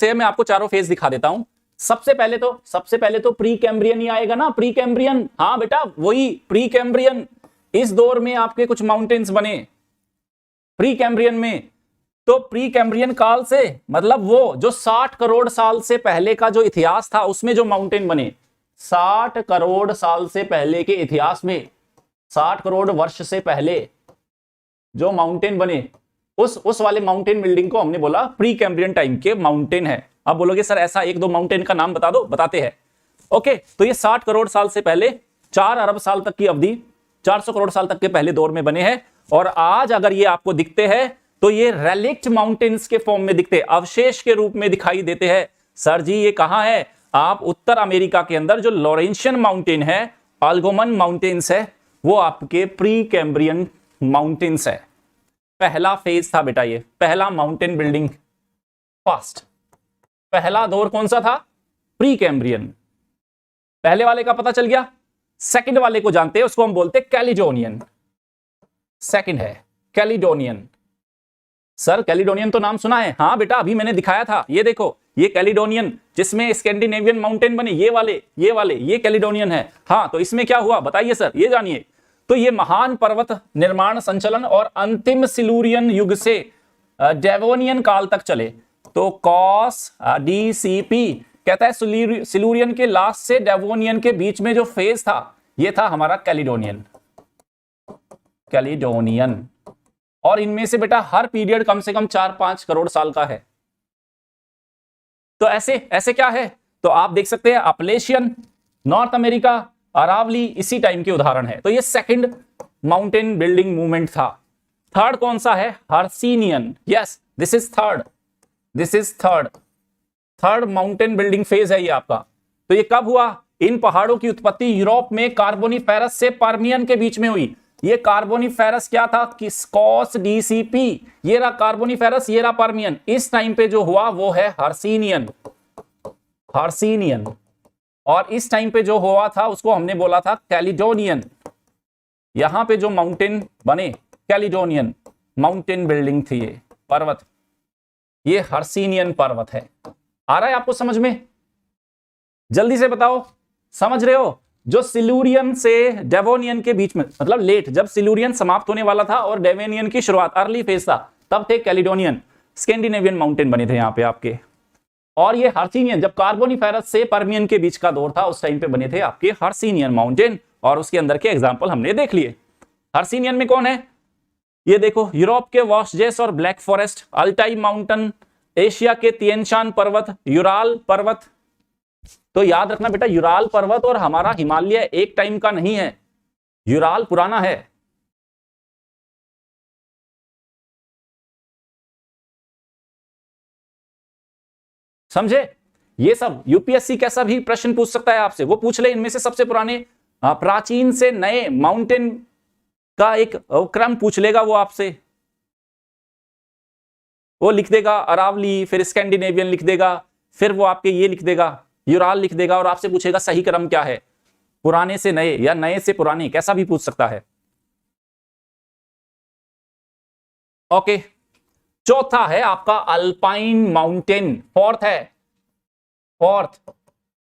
से मैं आपको चारों फेज दिखा देता हूं। सबसे पहले तो प्री कैम्ब्रियन ही आएगा ना, प्री कैम्ब्रियन। हाँ बेटा वही प्री कैम्ब्रियन। इस दौर में आपके कुछ माउंटेन्स बने प्री कैम्ब्रियन में। तो प्री कैम्ब्रियन काल से मतलब वो जो 60 करोड़ साल से पहले का जो इतिहास था उसमें जो माउंटेन बने, 60 करोड़ साल से पहले के इतिहास में, 60 करोड़ वर्ष से पहले जो माउंटेन बने, उस वाले माउंटेन बिल्डिंग को हमने बोला प्री कैम्ब्रियन टाइम के माउंटेन है। अब बोलोगे सर ऐसा एक दो माउंटेन का नाम बता दो, बताते हैं। ओके, तो ये 60 करोड़ साल से पहले 4 अरब साल तक की अवधि, 400 करोड़ साल तक के पहले दौर में बने हैं। और आज अगर ये आपको दिखते हैं तो ये रेलिक्ट माउंटेन्स के फॉर्म में दिखते, अवशेष के रूप में दिखाई देते हैं। सर जी ये कहां है? आप उत्तर अमेरिका के अंदर जो लॉरेंशियन माउंटेन है, अल्गोमन माउंटेन्स है, वो आपके प्री कैम्ब्रियन माउंटेन्स है। पहला फेज था बेटा, ये पहला माउंटेन बिल्डिंग फास्ट। पहला दौर कौन सा था? Pre Cambrian. पहले वाले का पता चल गया। सेकंड वाले को जानते हैं, उसको हम बोलते हैं कैलिडोनियन। सेकंड है कैलिडोनियन। सर कैलिडोनियन तो नाम सुना है। हाँ बेटा अभी मैंने दिखाया था, ये देखो ये कैलिडोनियन जिसमें स्कैंडिनेवियन माउंटेन बने, ये वाले ये कैलिडोनियन है। हाँ तो इसमें क्या हुआ बताइए सर, ये जानिए। तो ये महान पर्वत निर्माण संचलन और अंतिम सिलूरियन युग से डेवोनियन काल तक चले। तो कॉस डीसीपी कहता है सिलूरियन के लास्ट से डेवोनियन के बीच में जो फेज था ये था हमारा कैलिडोनियन। और इनमें से बेटा हर पीरियड कम से कम 4-5 करोड़ साल का है। तो ऐसे क्या है? तो आप देख सकते हैं अपलेशियन, नॉर्थ अमेरिका, अरावली इसी टाइम के उदाहरण है। तो ये सेकंड माउंटेन बिल्डिंग मूवमेंट था। थर्ड कौन सा है? Hercynian. Yes this is third mountain building phase है ये आपका। तो ये कब हुआ? इन पहाड़ों की उत्पत्ति यूरोप में कार्बोनिफेरस से पर्मियन के बीच में हुई। ये कार्बोनिफेरस क्या था? किस्कॉस डीसीपी। ये रहा कार्बोनिफेरस, ये रहा पर्मियन। इस टाइम पे जो हुआ वो है हर्सिनियन। और इस टाइम पे जो हुआ था उसको हमने बोला था कैलिडोनियन। यहां पे जो माउंटेन बने कैलिडोनियन माउंटेन बिल्डिंग थी, ये पर्वत, ये हर्सिनियन पर्वत है। आ रहा है आपको समझ में? जल्दी से बताओ, समझ रहे हो? जो सिलूरियन से डेवोनियन के बीच में, मतलब लेट, जब सिलूरियन समाप्त होने वाला था और डेवोनियन की शुरुआत अर्ली फेज था, तब थे कैलिडोनियन, स्कैंडिनेवियन माउंटेन बने थे यहां पे आपके। और ये हर्सिनियन जब कार्बोनिफेरस से पर्मियन के बीच का दौर था उस टाइम पे बने थे आपके हर्सिनियन माउंटेन। और उसके अंदर के एग्जांपल हमने देख लिए। हर्सिनियन में कौन है? ये देखो यूरोप के वॉशजेस और black forest, Altai mountain, Asia के तिएनशान पर्वत, यूराल पर्वत। तो याद रखना बेटा यूराल पर्वत और हमारा हिमालय एक टाइम का नहीं है, यूराल पुराना है। समझे? ये सब यूपीएससी कैसा भी प्रश्न पूछ सकता है आपसे, वो पूछ ले। इनमें से सबसे पुराने प्राचीन से नए माउंटेन का एक क्रम पूछ लेगा वो आपसे। वो लिख देगा अरावली, फिर स्कैंडिनेवियन लिख देगा, फिर वो आपके ये लिख देगा यूराल लिख देगा, और आपसे पूछेगा सही क्रम क्या है, पुराने से नए या नए से पुराने, कैसा भी पूछ सकता है। ओके, चौथा है आपका अल्पाइन माउंटेन। फोर्थ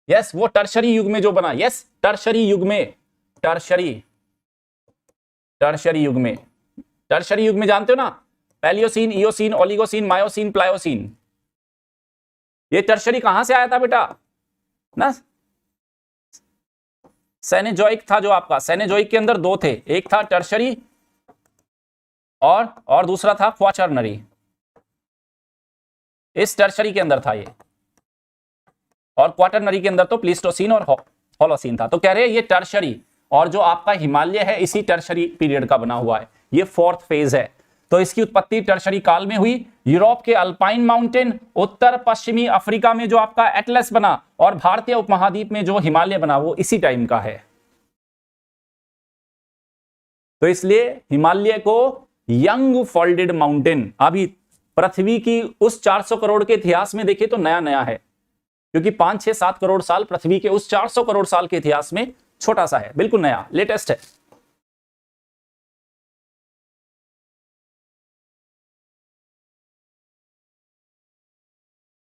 यस, वो टर्शरी युग में जो बना। यस टर्शरी युग में, टर्शरी युग में जानते हो ना, Palaeocene, Eocene, Oligocene, Miocene, Pliocene. ये टर्शरी कहां से आया था बेटा ना? सेनेजोइक था जो आपका, सेनेजोइक के अंदर दो थे, एक था टर्शरी और दूसरा था क्वाटरनरी। इस टर्शरी के अंदर था ये, और क्वाटरनरी के अंदर तो प्लीस्टोसीन और होलोसीन था। तो कह रहे हैं ये टर्शरी, और जो आपका हिमालय है इसी टर्शरी पीरियड का बना हुआ है। ये फोर्थ फेज है। तो इसकी उत्पत्ति टर्शरी काल में हुई। यूरोप के अल्पाइन माउंटेन, उत्तर पश्चिमी अफ्रीका में जो आपका एटलस बना, और भारतीय उपमहाद्वीप में जो हिमालय बना वो इसी टाइम का है। तो इसलिए हिमालय को यंग फोल्डेड माउंटेन, अभी पृथ्वी की उस 400 करोड़ के इतिहास में देखें तो नया है, क्योंकि 5, 6, 7 करोड़ साल पृथ्वी के उस 400 करोड़ साल के इतिहास में छोटा सा है, बिल्कुल नया, लेटेस्ट है।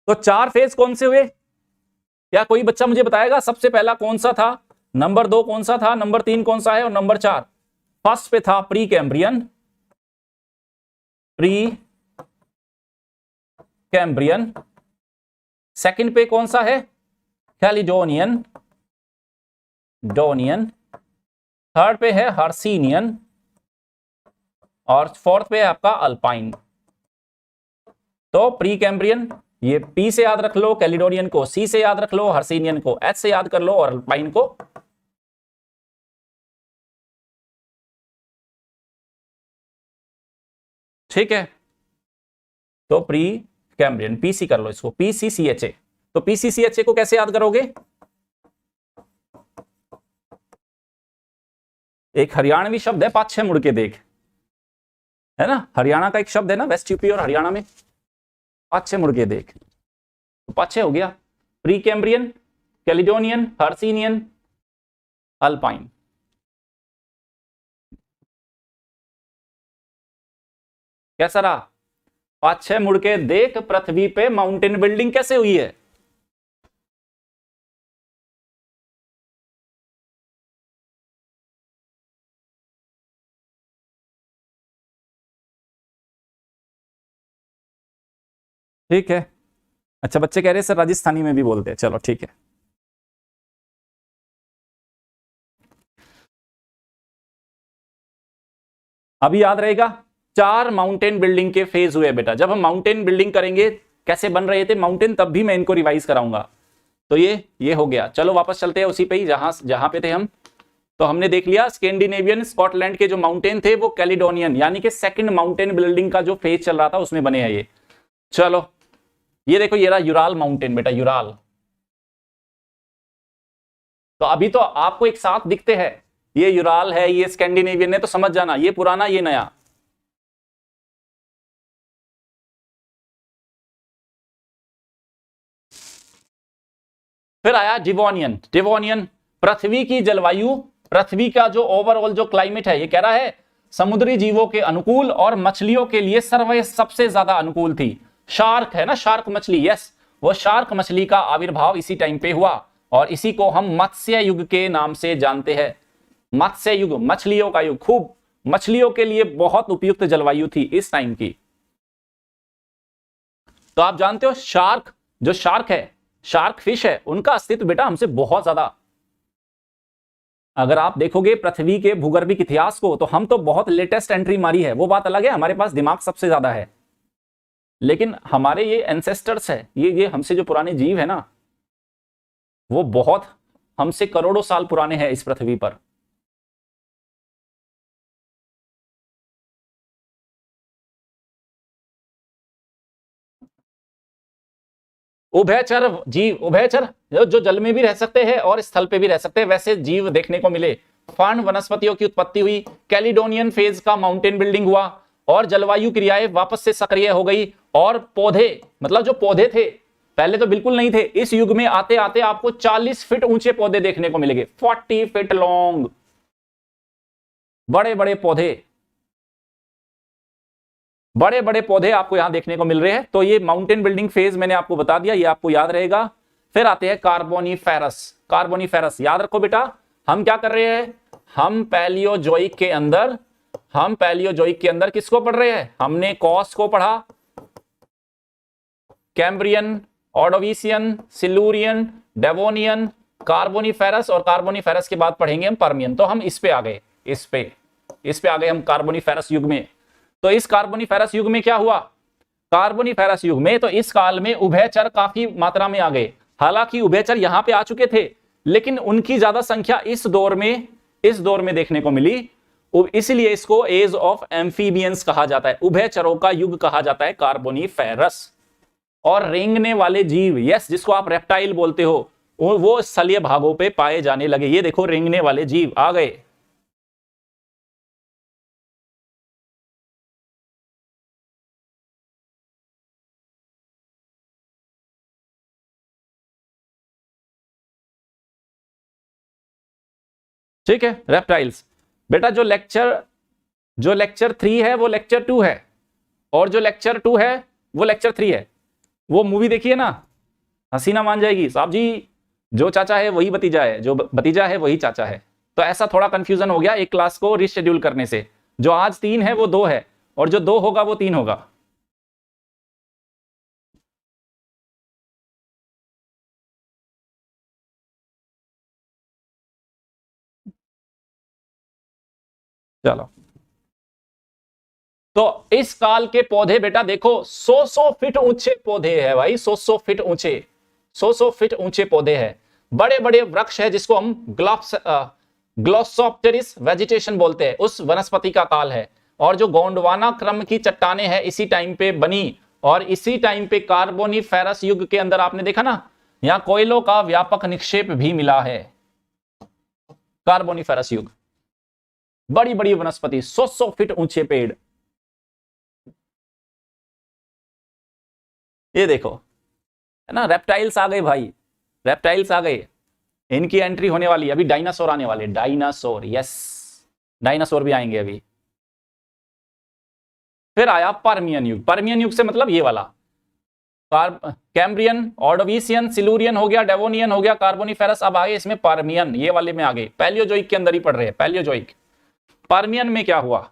तो 4 फेज कौन से हुए? क्या कोई बच्चा मुझे बताएगा सबसे पहला कौन सा था, नंबर 2 कौन सा था, नंबर 3 कौन सा है और नंबर 4? फर्स्ट पे था प्री कैम्ब्रियन, सेकंड पे कौन सा है? कैलिडोनियन, थर्ड पे है हर्सिनियन और फोर्थ पे है आपका अल्पाइन। तो प्री कैम्ब्रियन ये पी से याद रख लो, कैलिडोनियन को सी से याद रख लो, हर्सिनियन को एच से याद कर लो और अल्पाइन को ठीक है। तो प्री कैम्ब्रियन पीसी कर लो इसको, पीसीसीएचए। तो पीसीसीएचए को कैसे याद करोगे? एक हरियाणवी शब्द है पाछे मुड़ के देख, है ना, हरियाणा का एक शब्द है ना, वेस्ट यूपी और हरियाणा में, पाछे मुड़ के देख, तो पाछे हो गया। Pre Cambrian, Caledonian, Hercynian, alpine. कैसा रहा? पाछे मुड़ के देख, पृथ्वी पे माउंटेन बिल्डिंग कैसे हुई है? ठीक है। अच्छा बच्चे कह रहे हैं सर राजस्थानी में भी बोलते हैं, चलो ठीक है। अभी याद रहेगा 4 माउंटेन बिल्डिंग के फेज हुए बेटा। जब हम माउंटेन बिल्डिंग करेंगे कैसे बन रहे थे माउंटेन, तब भी मैं इनको रिवाइज कराऊंगा। तो ये हो गया। चलो वापस चलते हैं उसी पे ही जहां पे थे हम। तो हमने देख लिया स्कैंडिनेवियन स्कॉटलैंड के जो माउंटेन थे वो कैलिडोनियन यानी कि सेकंड माउंटेन बिल्डिंग का जो फेज चल रहा था उसमें बने हैं ये। चलो ये देखो ये रहा यूराल माउंटेन बेटा, यूराल। तो अभी तो आपको एक साथ दिखते हैं, ये यूराल है, ये स्कैंडिनेवियन है, तो समझ जाना ये पुराना ये नया। फिर आया डिवोनियन। डिवोनियन पृथ्वी की जलवायु, पृथ्वी का जो ओवरऑल जो क्लाइमेट है, ये कह रहा है समुद्री जीवों के अनुकूल और मछलियों के लिए सबसे ज्यादा अनुकूल थी। शार्क है ना, शार्क मछली, यस, वो शार्क मछली का आविर्भाव इसी टाइम पे हुआ और इसी को हम मत्स्य युग के नाम से जानते हैं। मत्स्य युग, मछलियों का युग, खूब मछलियों के लिए बहुत उपयुक्त जलवायु थी इस टाइम की। तो आप जानते हो शार्क, जो शार्क है, शार्क फिश है, उनका अस्तित्व बेटा हमसे बहुत ज्यादा, अगर आप देखोगे पृथ्वी के भूगर्भिक इतिहास को तो हम तो बहुत लेटेस्ट एंट्री मारी है, वो बात अलग है, हमारे पास दिमाग सबसे ज्यादा है, लेकिन हमारे ये एंसेस्टर्स है, ये हमसे जो पुराने जीव है ना, वो बहुत हमसे करोड़ों साल पुराने हैं इस पृथ्वी पर। उभयचर जीव, उभयचर जो जल में भी रह सकते हैं और स्थल पे भी रह सकते हैं, वैसे जीव देखने को मिले। फर्न वनस्पतियों की उत्पत्ति हुई, कैलिडोनियन फेज का माउंटेन बिल्डिंग हुआ और जलवायु क्रियाएं वापस से सक्रिय हो गई। और पौधे, मतलब जो पौधे थे पहले तो बिल्कुल नहीं थे, इस युग में आते आते आपको 40 फीट ऊंचे पौधे देखने को मिलेंगे, 40 फीट लॉन्ग, बड़े बड़े पौधे, बड़े बड़े पौधे आपको यहां देखने को मिल रहे हैं। तो ये माउंटेन बिल्डिंग फेज मैंने आपको बता दिया, ये आपको याद रहेगा। फिर आते हैं कार्बोनिफेरस। कार्बोनिफेरस याद रखो बेटा, हम क्या कर रहे हैं, हम पैलियोजोइक के अंदर किसको पढ़ रहे हैं? हमने कॉस को पढ़ा, Cambrian, Ordovician, Silurian, Devonian, Carboniferous और कार्बोनिफेरस के बाद पढ़ेंगे हम पर्मियन। तो हम इस पे आ गए, इस पे आ गए हम कार्बोनिफेरस युग में। तो इस कार्बोनिफेरस युग में क्या हुआ? कार्बोनिफेरस युग में तो इस काल में उभयचर काफी मात्रा में आ गए। हालांकि उभयचर यहां पे आ चुके थे, लेकिन उनकी ज्यादा संख्या इस दौर में देखने को मिली, इसलिए इसको एज ऑफ एम्फीबियंस कहा जाता है, उभयचरों का युग कहा जाता है कार्बोनिफेरस। और रेंगने वाले जीव, यस, जिसको आप रेप्टाइल बोलते हो, वो स्थलीय भागों पे पाए जाने लगे। ये देखो रेंगने वाले जीव आ गए। ठीक है, रेप्टाइल्स। बेटा जो लेक्चर 3 है वो लेक्चर 2 है और जो लेक्चर 2 है वो लेक्चर 3 है। वो मूवी देखिए ना, हसीना मान जाएगी साहब जी, जो चाचा है वही भतीजा है, जो भतीजा है वही चाचा है। तो ऐसा थोड़ा कंफ्यूजन हो गया एक क्लास को रिशेड्यूल करने से, जो आज 3 है वो 2 है, और जो 2 होगा वो 3 होगा। चलो, तो इस काल के पौधे बेटा देखो 100 फीट ऊंचे पौधे हैं भाई, 100 फीट ऊंचे, 100 फीट ऊंचे पौधे हैं, बड़े बड़े वृक्ष है जिसको हम ग्लोसोप्टेरिस वेजिटेशन बोलते हैं, उस वनस्पति का काल है। और जो गोंडवाना क्रम की चट्टाने हैं इसी टाइम पे बनी, और इसी टाइम पे कार्बोनिफेरस युग के अंदर आपने देखा ना, यहां कोयलों का व्यापक निक्षेप भी मिला है। कार्बोनिफेरस युग, बड़ी बड़ी वनस्पति, 100 फीट ऊंचे पेड़। ये देखो है ना, रेप्टाइल्स आ गए भाई, रेप्टाइल्स आ गए, इनकी एंट्री होने वाली है। अभी डायनासोर आने वाले, डायनासोर, यस, डायनासोर भी आएंगे अभी। फिर आया पर्मियन युग, पर्मियन युग से मतलब ये वाला, कैम्ब्रियन, ऑर्डोविशियन, सिलूरियन हो गया, डेवोनियन हो गया, कार्बोनिफेरस, अब आगे इसमें पर्मियन, ये वाले में आ गए। पैलियोजोइक के अंदर ही पढ़ रहे हैं, पैलियोजोइक। पर्मियन में क्या हुआ,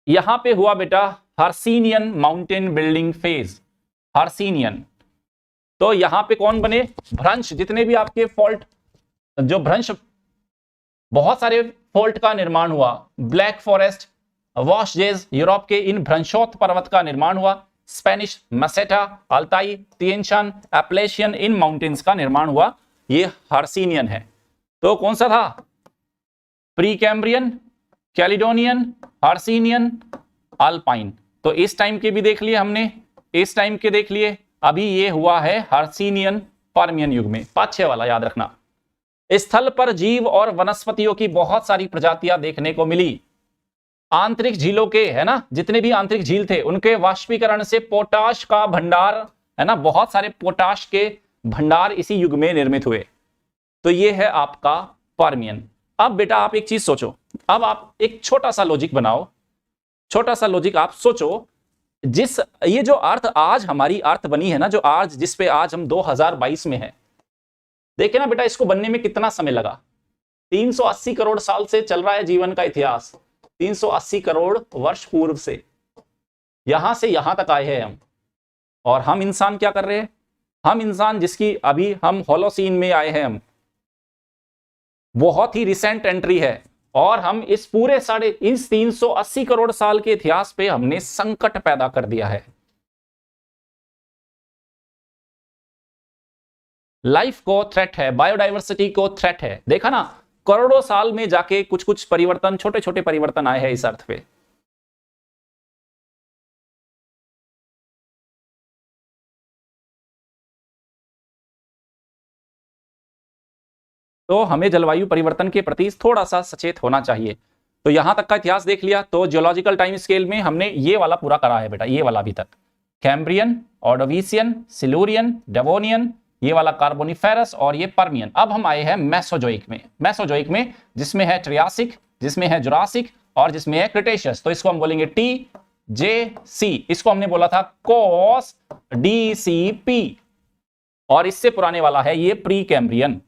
यहां पे हुआ बेटा Hercynian mountain building phase, Hercynian. तो यहां पे कौन बने, भ्रंश, जितने भी आपके फॉल्ट, जो भ्रंश, बहुत सारे फॉल्ट का निर्माण हुआ, ब्लैक फॉरेस्ट, वॉशजेज, यूरोप के इन भ्रंशोत पर्वत का निर्माण हुआ, Spanish मसेटा, Altai, तिएनशान, Appalachian, in mountains का निर्माण हुआ, ये हर्सिनियन है। तो कौन सा था, pre Cambrian, Caledonian, Hercynian, alpine. तो इस टाइम के भी देख लिए हमने, इस टाइम के देख लिए, अभी ये हुआ है हर्सिनियन पर्मियन युग में। 5-6 वाला याद रखना। स्थल पर जीव और वनस्पतियों की बहुत सारी प्रजातियां देखने को मिली। आंतरिक झीलों के, है ना, जितने भी आंतरिक झील थे उनके वाष्पीकरण से पोटाश का भंडार, है ना, बहुत सारे पोटाश के भंडार इसी युग में निर्मित हुए। तो ये है आपका पर्मियन। अब बेटा आप एक चीज सोचो, अब आप एक छोटा सा लॉजिक बनाओ, छोटा सा लॉजिक आप सोचो, जिस ये जो अर्थ आज हमारी अर्थ बनी है ना, जो आज जिस पे आज हम 2022 में है, देखे ना बेटा, इसको बनने में कितना समय लगा। 380 करोड़ साल से चल रहा है जीवन का इतिहास, 380 करोड़ वर्ष पूर्व से यहां से यहां तक आए हैं हम। और हम इंसान क्या कर रहे हैं, हम इंसान जिसकी अभी हम होलोसीन में आए हैं, हम बहुत ही रिसेंट एंट्री है, और हम इस पूरे इस 380 करोड़ साल के इतिहास पे हमने संकट पैदा कर दिया है। लाइफ को थ्रेट है, बायोडाइवर्सिटी को थ्रेट है। देखा ना, करोड़ों साल में जाके कुछ कुछ परिवर्तन, छोटे छोटे परिवर्तन आए हैं इस अर्थ पे। तो हमें जलवायु परिवर्तन के प्रति थोड़ा सा सचेत होना चाहिए। तो यहां तक का इतिहास देख लिया। तो जियोलॉजिकल टाइम स्केल में हमने ये वाला पूरा करा है बेटा, ये वाला अभी तक, कैम्ब्रियन, ऑर्डोविशियन, सिलूरियन, डेवोनियन, ये वाला कार्बोनिफेरस, और ये पर्मियन। अब हम आए हैं मेसोजोइक में, मेसोजोइक में जिसमें है ट्रियासिक, जिसमें है जुरासिक, और जिसमें है क्रिटेशियस। तो इसको हम बोलेंगे TJC, इसको हमने बोला था कोस DCP, और इससे पुराने वाला है ये प्री कैम्ब्रियन।